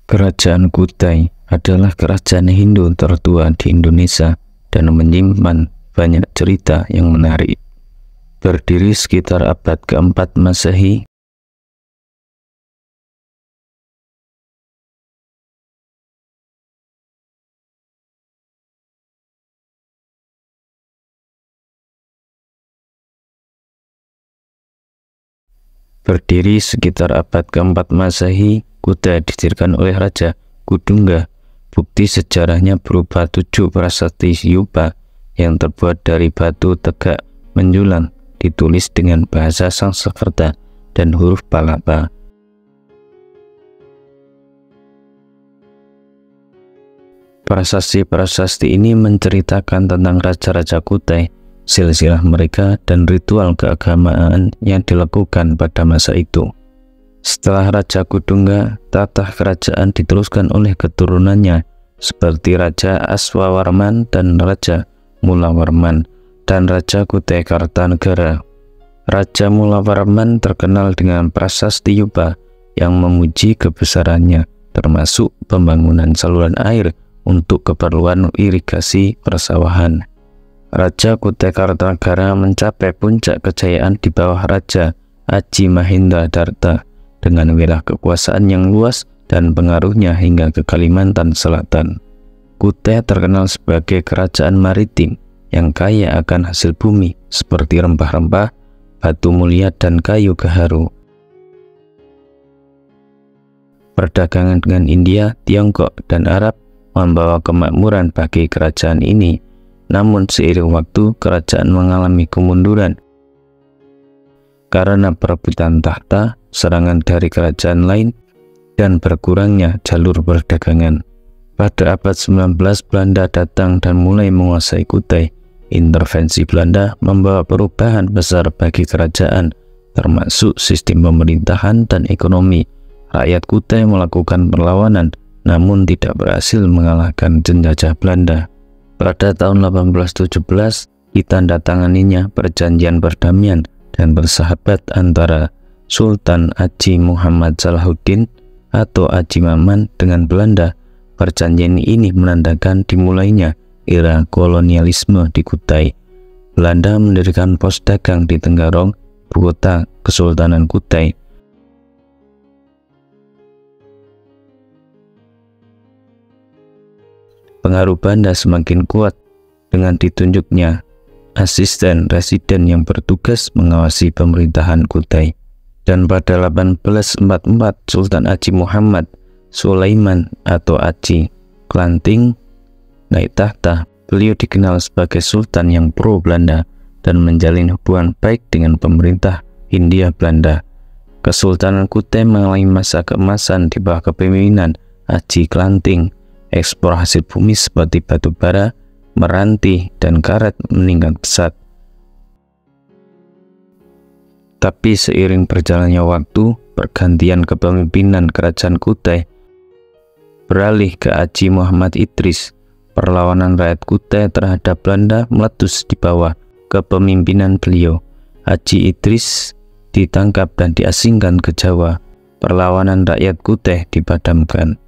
Kerajaan Kutai adalah kerajaan Hindu tertua di Indonesia dan menyimpan banyak cerita yang menarik. Berdiri sekitar abad keempat Masehi, Kutai didirikan oleh Raja Kudungga. Bukti sejarahnya berupa 7 prasasti Yupa yang terbuat dari batu tegak menjulang, ditulis dengan bahasa Sanskerta dan huruf Palapa. Prasasti-prasasti ini menceritakan tentang raja-raja Kutai, silsilah mereka, dan ritual keagamaan yang dilakukan pada masa itu. Setelah Raja Kudungga, tata kerajaan diteruskan oleh keturunannya seperti Raja Aswawarman dan Raja Mulawarman dan Raja Kutai Kartanegara. Raja Mulawarman terkenal dengan prasasti Yupa yang memuji kebesarannya, termasuk pembangunan saluran air untuk keperluan irigasi persawahan. Raja Kutai Kartanegara mencapai puncak kejayaan di bawah Raja Aji Mahendradarta dengan wilayah kekuasaan yang luas dan pengaruhnya hingga ke Kalimantan Selatan. Kutai terkenal sebagai kerajaan maritim yang kaya akan hasil bumi seperti rempah-rempah, batu mulia, dan kayu gaharu. Perdagangan dengan India, Tiongkok, dan Arab membawa kemakmuran bagi kerajaan ini. Namun seiring waktu, kerajaan mengalami kemunduran karena perebutan tahta, serangan dari kerajaan lain, dan berkurangnya jalur perdagangan. Pada abad 19, Belanda datang dan mulai menguasai Kutai. Intervensi Belanda membawa perubahan besar bagi kerajaan, termasuk sistem pemerintahan dan ekonomi. Rakyat Kutai melakukan perlawanan, namun tidak berhasil mengalahkan penjajah Belanda. Pada tahun 1817, ditandatanganinya perjanjian perdamaian dan bersahabat antara Sultan Aji Muhammad Salahuddin atau Aji Maman dengan Belanda. Perjanjian ini menandakan dimulainya era kolonialisme di Kutai. Belanda mendirikan pos dagang di Tenggarong, kota Kesultanan Kutai. Pengaruh Belanda semakin kuat dengan ditunjuknya asisten residen yang bertugas mengawasi pemerintahan Kutai. Dan pada 1844, Sultan Aji Muhammad Sulaiman atau Aji Klanting naik tahta. Beliau dikenal sebagai Sultan yang pro Belanda dan menjalin hubungan baik dengan pemerintah Hindia Belanda. Kesultanan Kutai mengalami masa keemasan di bawah kepemimpinan Aji Klanting. Ekspor hasil bumi seperti batu bara, meranti, dan karet meningkat pesat. Tapi seiring berjalannya waktu, pergantian kepemimpinan kerajaan Kutai beralih ke Aji Muhammad Idris. Perlawanan rakyat Kutai terhadap Belanda meletus di bawah kepemimpinan beliau. Aji Idris ditangkap dan diasingkan ke Jawa. Perlawanan rakyat Kutai dipadamkan.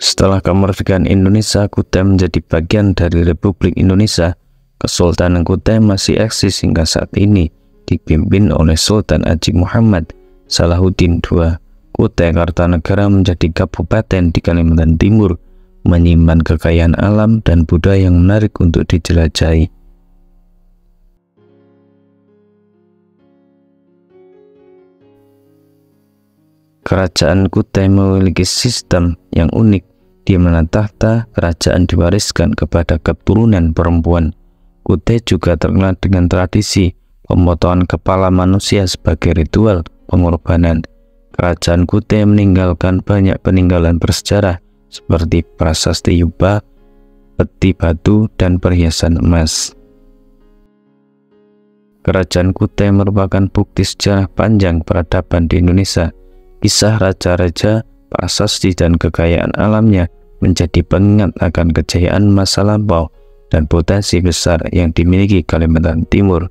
Setelah kemerdekaan Indonesia, Kutai menjadi bagian dari Republik Indonesia. Kesultanan Kutai masih eksis hingga saat ini, dipimpin oleh Sultan Aji Muhammad Salahuddin II. Kutai Kartanegara menjadi kabupaten di Kalimantan Timur, menyimpan kekayaan alam dan budaya yang menarik untuk dijelajahi. Kerajaan Kutai memiliki sistem yang unik, di mana tahta kerajaan diwariskan kepada keturunan perempuan. Kutai juga terkenal dengan tradisi pemotongan kepala manusia sebagai ritual pengorbanan. Kerajaan Kutai meninggalkan banyak peninggalan bersejarah seperti prasasti Yupa, peti batu, dan perhiasan emas. Kerajaan Kutai merupakan bukti sejarah panjang peradaban di Indonesia. Kisah raja-raja, prasasti, dan kekayaan alamnya menjadi pengingat akan kejayaan masa lampau dan potensi besar yang dimiliki Kalimantan Timur.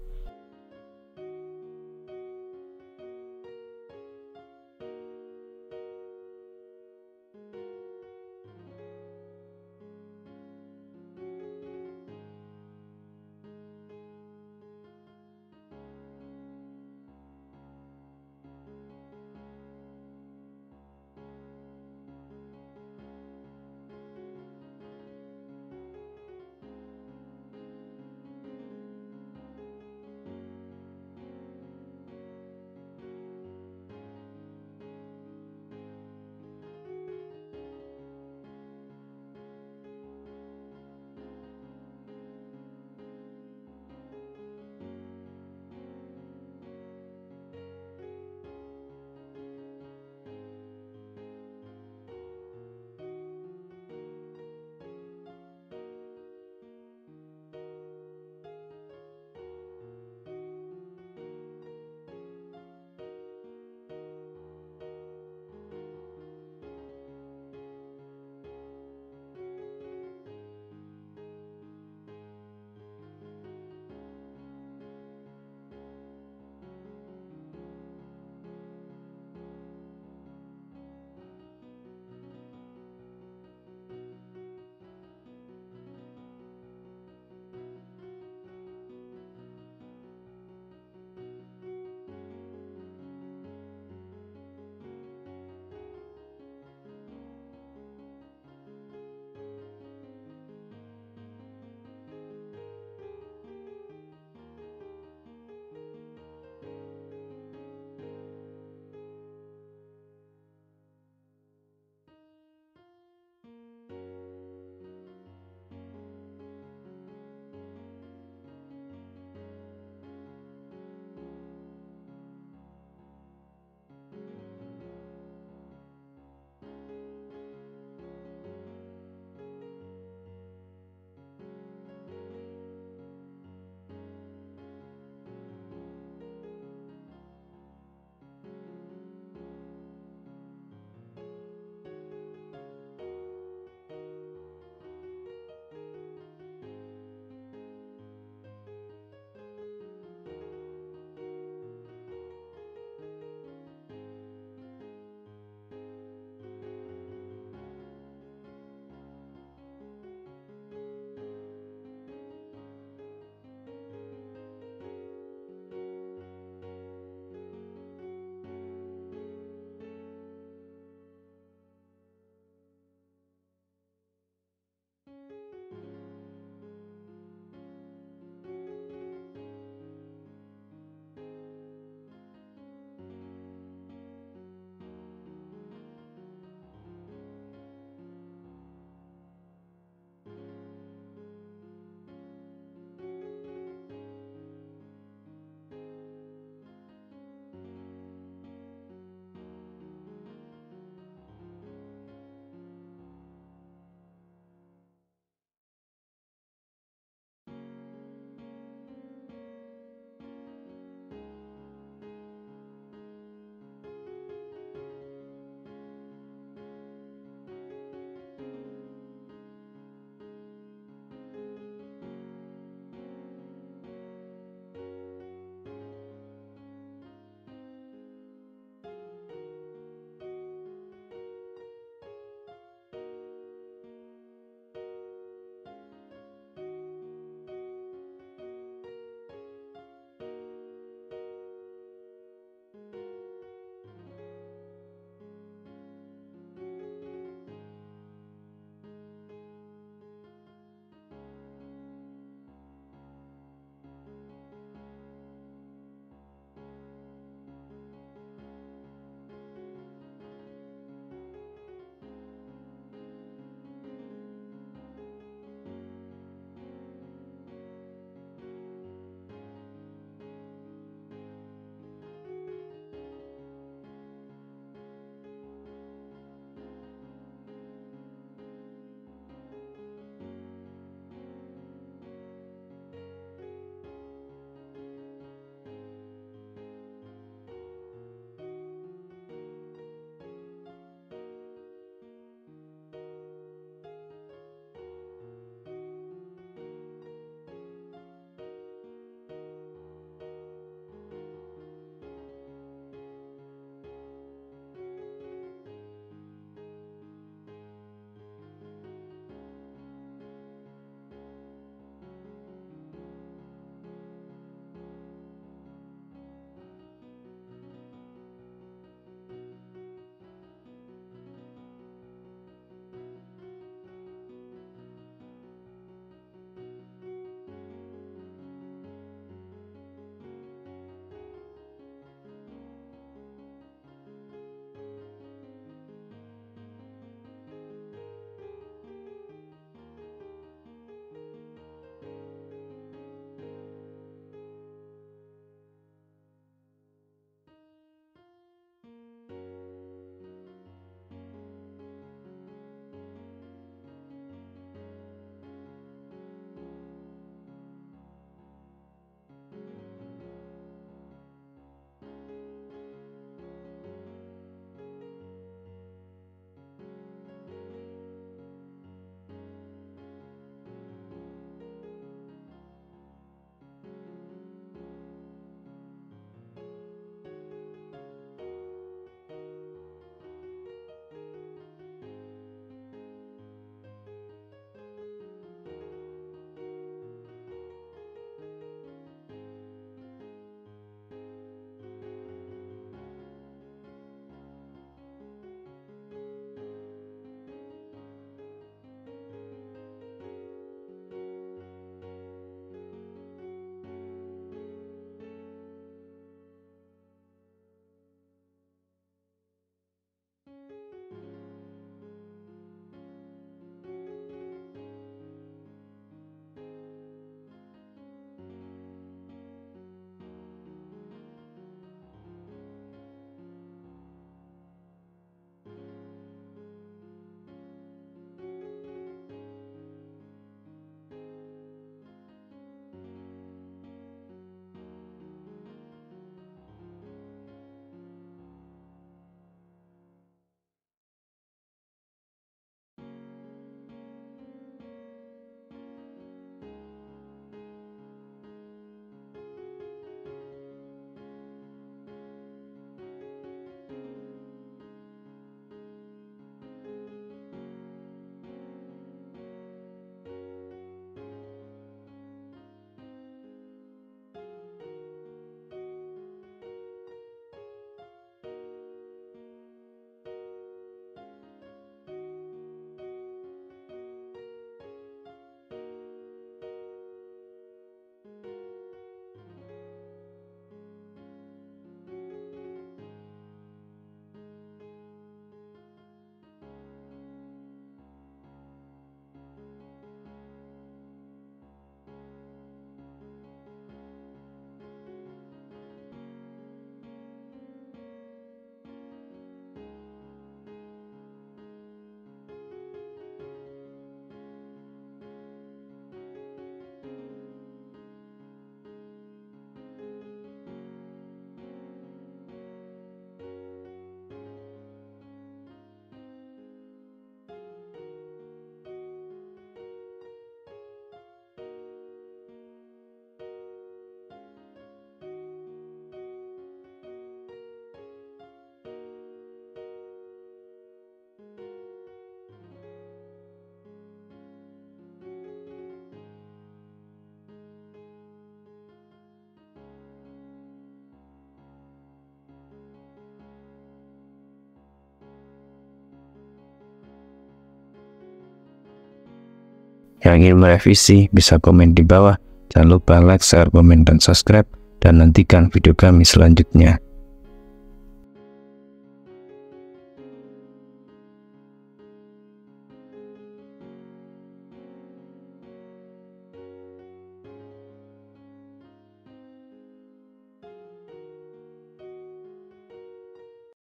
Yang ingin merevisi bisa komen di bawah. Jangan lupa like, share, komen, dan subscribe. Dan nantikan video kami selanjutnya.